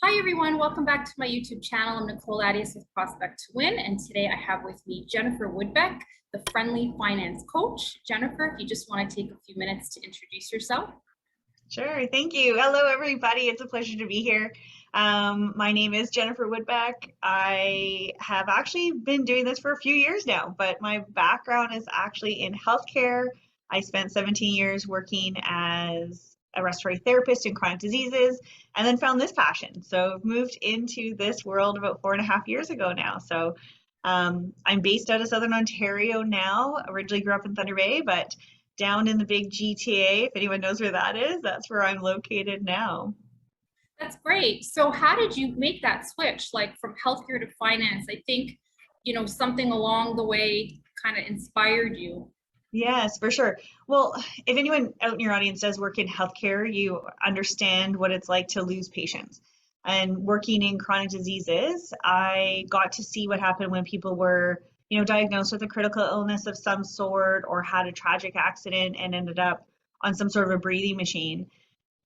Hi everyone, welcome back to my YouTube channel. I'm Nicole Adias with Prospect to Win, and today I have with me Jennifer Woodbeck, the friendly finance coach. Jennifer, if you just want to take a few minutes to introduce yourself. Sure, thank you. Hello, everybody. It's a pleasure to be here. My name is Jennifer Woodbeck. I have actually been doing this for a few years now, but my background is actually in healthcare. I spent 17 years working as a respiratory therapist in chronic diseases and then found this passion. So I've moved into this world about 4.5 years ago now. So I'm based out of Southern Ontario now. Originally grew up in Thunder Bay, but down in the big GTA, if anyone knows where that is, that's where I'm located now. That's great. So how did you make that switch, like from healthcare to finance? I think, something along the way kind of inspired you. Yes, for sure. Well, if anyone out in your audience does work in healthcare, you understand what it's like to lose patients. And working in chronic diseases, I got to see what happened when people were, diagnosed with a critical illness of some sort or had a tragic accident and ended up on some sort of a breathing machine.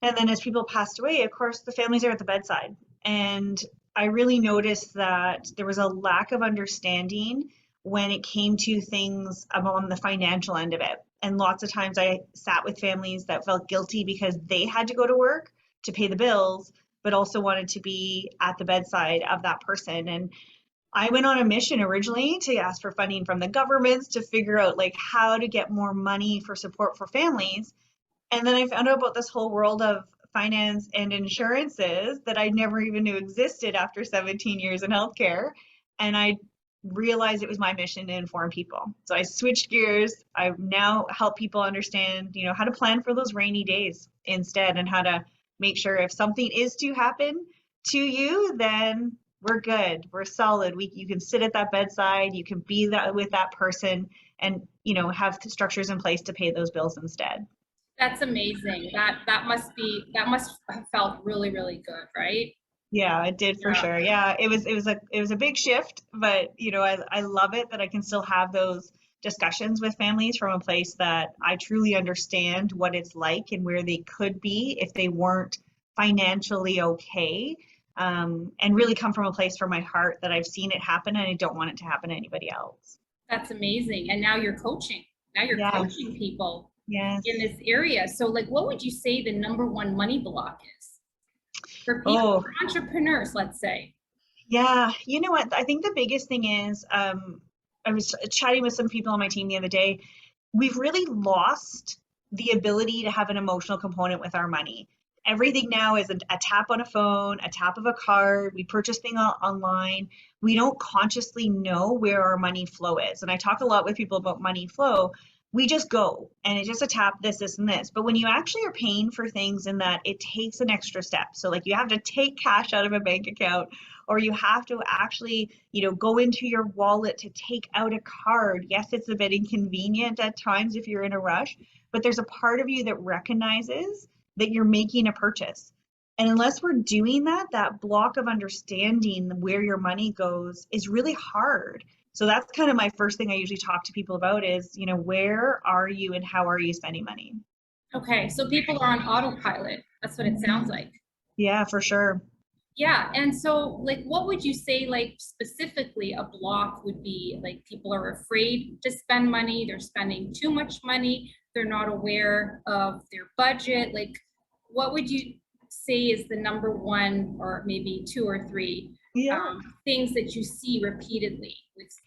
And then as people passed away, of course, the families are at the bedside. And I really noticed that there was a lack of understanding when it came to things on the financial end of it. And lots of times I sat with families that felt guilty because they had to go to work to pay the bills, but also wanted to be at the bedside of that person. And I went on a mission originally to ask for funding from the governments to figure out like how to get more money for support for families. And then I found out about this whole world of finance and insurances that I never even knew existed after 17 years in healthcare. And I realized it was my mission to inform people. So I switched gears. I now help people understand, how to plan for those rainy days instead and how to make sure if something is to happen to you, then we're good. We're solid. You can sit at that bedside, you can be that with that person and, have structures in place to pay those bills instead. That's amazing. That must have felt really, really good, right? Yeah, it did for Yeah. sure. Yeah, it was a big shift, but I love it that I can still have those discussions with families from a place that I truly understand what it's like and where they could be if they weren't financially okay. And really come from a place from my heart that I've seen it happen and I don't want it to happen to anybody else. That's amazing. And now you're coaching. Now you're Yes, coaching people in yes. this area. So, like, what would you say the number one money block is for people, Oh, for entrepreneurs, let's say? yeah, you know what? I think the biggest thing is I was chatting with some people on my team the other day. We've really lost the ability to have an emotional component with our money. Everything now is a tap on a phone, a tap of a card. We purchase things online. We don't consciously know where our money flow is. And I talk a lot with people about money flow. We just go and it's just a tap, this, and this. But when you actually are paying for things in that, it takes an extra step. So like you have to take cash out of a bank account or you have to actually, go into your wallet to take out a card. Yes, it's a bit inconvenient at times if you're in a rush, but there's a part of you that recognizes that you're making a purchase. And unless we're doing that, that block of understanding where your money goes is really hard. So that's kind of my first thing I usually talk to people about is, where are you and how are you spending money? Okay, so people are on autopilot. That's what it sounds like. Yeah, for sure. Yeah, and so like what would you say like specifically a block would be? Like people are afraid to spend money, they're spending too much money, they're not aware of their budget. Like what would you say is the number one or maybe two or three Yeah. things that you see repeatedly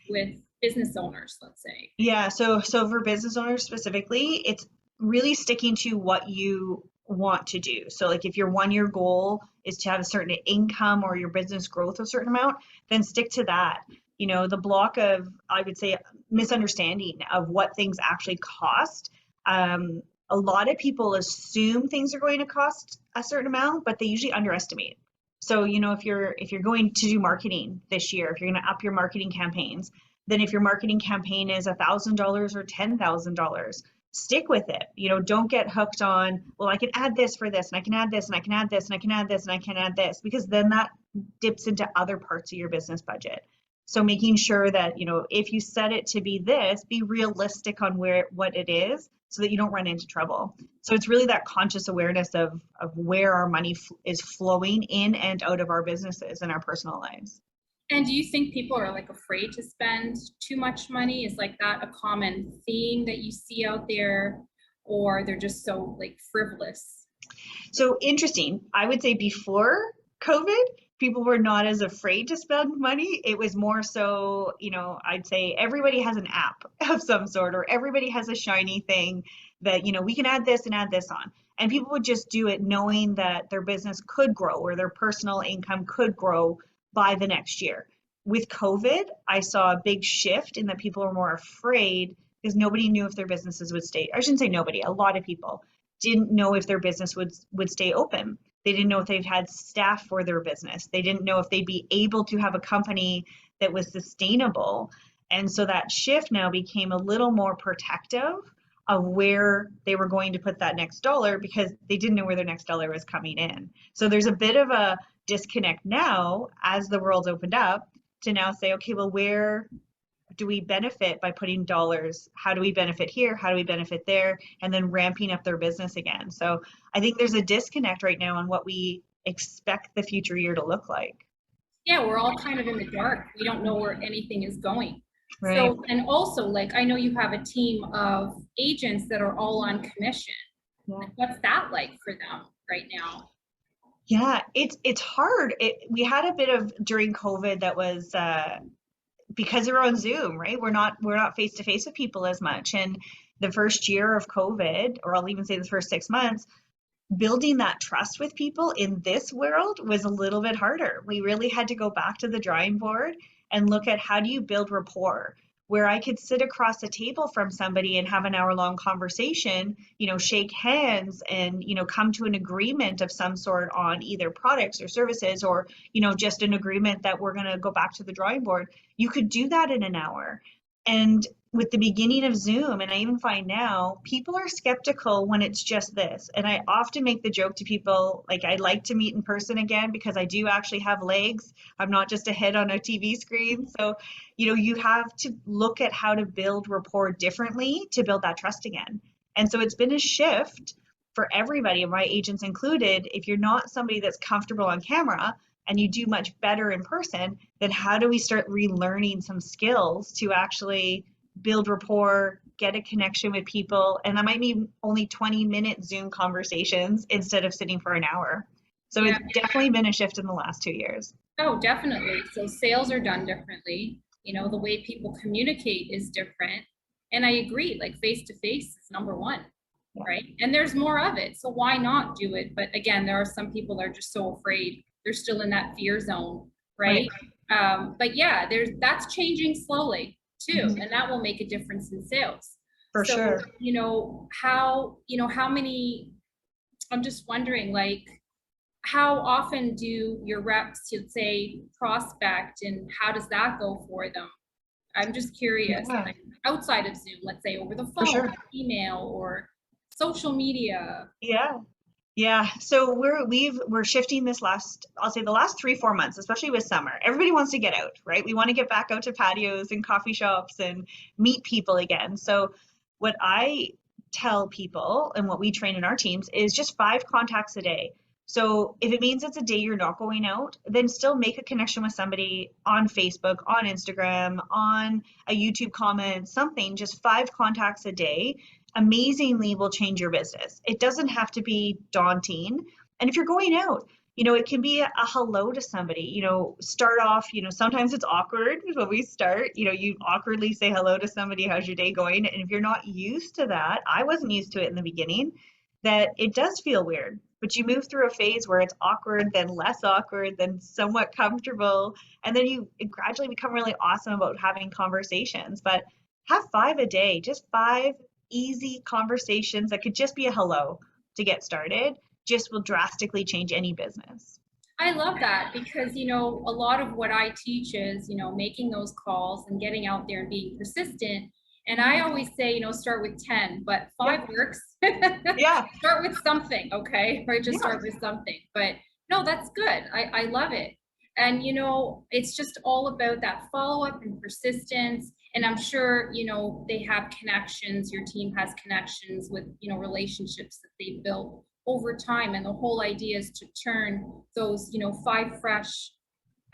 with business owners, let's say? Yeah, so for business owners specifically, it's really sticking to what you want to do. So like if your 1 year goal is to have a certain income or your business growth a certain amount, then stick to that. The block of, I would say, misunderstanding of what things actually cost. A lot of people assume things are going to cost a certain amount, but they usually underestimate. So, if you're going to do marketing this year, if you're going to up your marketing campaigns, then if your marketing campaign is $1,000 or $10,000, stick with it. Don't get hooked on, well, I can add this for this, and I can add this, and I can add this, and I can add this, and I can add this, because then that dips into other parts of your business budget. So making sure that, if you set it to be this, be realistic on what it is, so that you don't run into trouble. So it's really that conscious awareness of where our money is flowing in and out of our businesses and our personal lives. And do you think people are like afraid to spend too much money? Is like that a common theme that you see out there, or they're just so like frivolous? So interesting. I would say before COVID, people were not as afraid to spend money. It was more so, I'd say everybody has an app of some sort, or everybody has a shiny thing that, we can add this and add this on. And people would just do it knowing that their business could grow or their personal income could grow by the next year. With COVID, I saw a big shift in that people are more afraid because nobody knew if their businesses would stay. I shouldn't say nobody, a lot of people didn't know if their business would stay open. They didn't know if they'd had staff for their business. They didn't know if they'd be able to have a company that was sustainable. And so that shift now became a little more protective of where they were going to put that next dollar because they didn't know where their next dollar was coming in. So there's a bit of a disconnect now as the world's opened up to now say, okay, well, where do we benefit by putting dollars? How do we benefit here? How do we benefit there? And then ramping up their business again. So I think there's a disconnect right now on what we expect the future year to look like. Yeah, we're all kind of in the dark. We don't know where anything is going. Right. So, and also, like, I know you have a team of agents that are all on commission. Yeah. Like, what's that like for them right now? Yeah, it's hard. We had a bit of during COVID that was because we're on Zoom, right? We're not face to face with people as much. And the first year of COVID, or I'll even say the first 6 months, building that trust with people in this world was a little bit harder. We really had to go back to the drawing board and look at how do you build rapport, where I could sit across a table from somebody and have an hour-long conversation, shake hands and, come to an agreement of some sort on either products or services or, just an agreement that we're going to go back to the drawing board. You could do that in an hour. And with the beginning of Zoom, and I even find now, people are skeptical when it's just this. And I often make the joke to people, like, I'd like to meet in person again because I do actually have legs. I'm not just a head on a TV screen. So, you have to look at how to build rapport differently to build that trust again. And so it's been a shift for everybody, and my agents included. If you're not somebody that's comfortable on camera, and you do much better in person, then how do we start relearning some skills to actually build rapport, get a connection with people? And that might mean only 20-minute Zoom conversations instead of sitting for an hour. So Yeah. It's definitely been a shift in the last 2 years. Oh, definitely. So sales are done differently. The way people communicate is different. And I agree, like face to face is number one, Yeah. right? And there's more of it. So why not do it? But again, there are some people that are just so afraid. They're still in that fear zone, right? But yeah, that's changing slowly too, and that will make a difference in sales. For sure. How many? I'm just wondering, like, how often do your reps, let's say, prospect, and how does that go for them? I'm just curious. Yeah. Like, outside of Zoom, let's say over the phone, sure. email, or social media. Yeah. So we're shifting the last 3-4 months, especially with summer. Everybody wants to get out, right? We want to get back out to patios and coffee shops and meet people again. So what I tell people and what we train in our teams is just 5 contacts a day. So if it means it's a day you're not going out, then still make a connection with somebody on Facebook, on Instagram, on a YouTube comment, something, just 5 contacts a day amazingly will change your business. It doesn't have to be daunting. And if you're going out, it can be a hello to somebody, start off, sometimes it's awkward when we start, you awkwardly say hello to somebody, how's your day going? And if you're not used to that, I wasn't used to it in the beginning, that it does feel weird, but you move through a phase where it's awkward, then less awkward, then somewhat comfortable. And then you gradually become really awesome about having conversations, but have 5 a day, just 5 easy conversations that could just be a hello to get started, just will drastically change any business. I love that because, a lot of what I teach is, making those calls and getting out there and being persistent. And I always say, start with 10, but 5 works. Yeah. Start with something, okay? Or just start with something. But no, that's good. I love it. And, you know, it's just all about that follow-up and persistence. And I'm sure, you know, they have connections, your team has connections with, you know, relationships that they've built over time. And the whole idea is to turn those, you know, five fresh,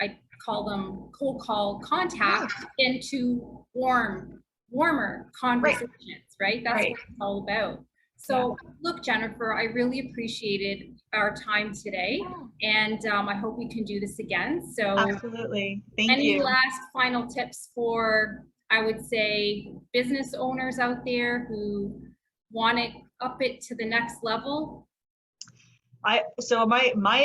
I call them cold call contacts, into warmer Right, conversations, right? That's right. what it's all about. Yeah. So look, Jennifer, I really appreciated our time today, and I hope we can do this again. So Absolutely. Thank any you. last final tips for, I would say, business owners out there who want to up it to the next level? My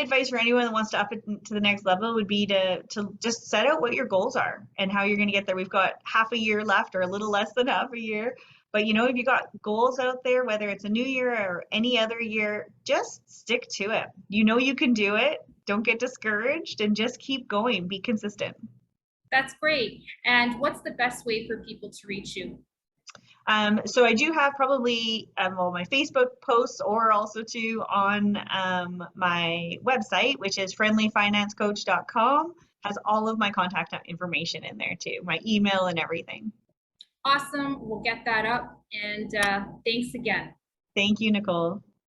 advice for anyone that wants to up it to the next level would be to just set out what your goals are and how you're going to get there. We've got half a year left, or a little less than half a year. But you know, if you got goals out there, whether it's a new year or any other year, just stick to it. You know you can do it. Don't get discouraged and just keep going. Be consistent. That's great. And what's the best way for people to reach you? So I do have probably well, my Facebook posts, or also too on my website, which is friendlyfinancecoach.com, has all of my contact information in there too, my email and everything. Awesome. We'll get that up. And thanks again. Thank you, Nicole.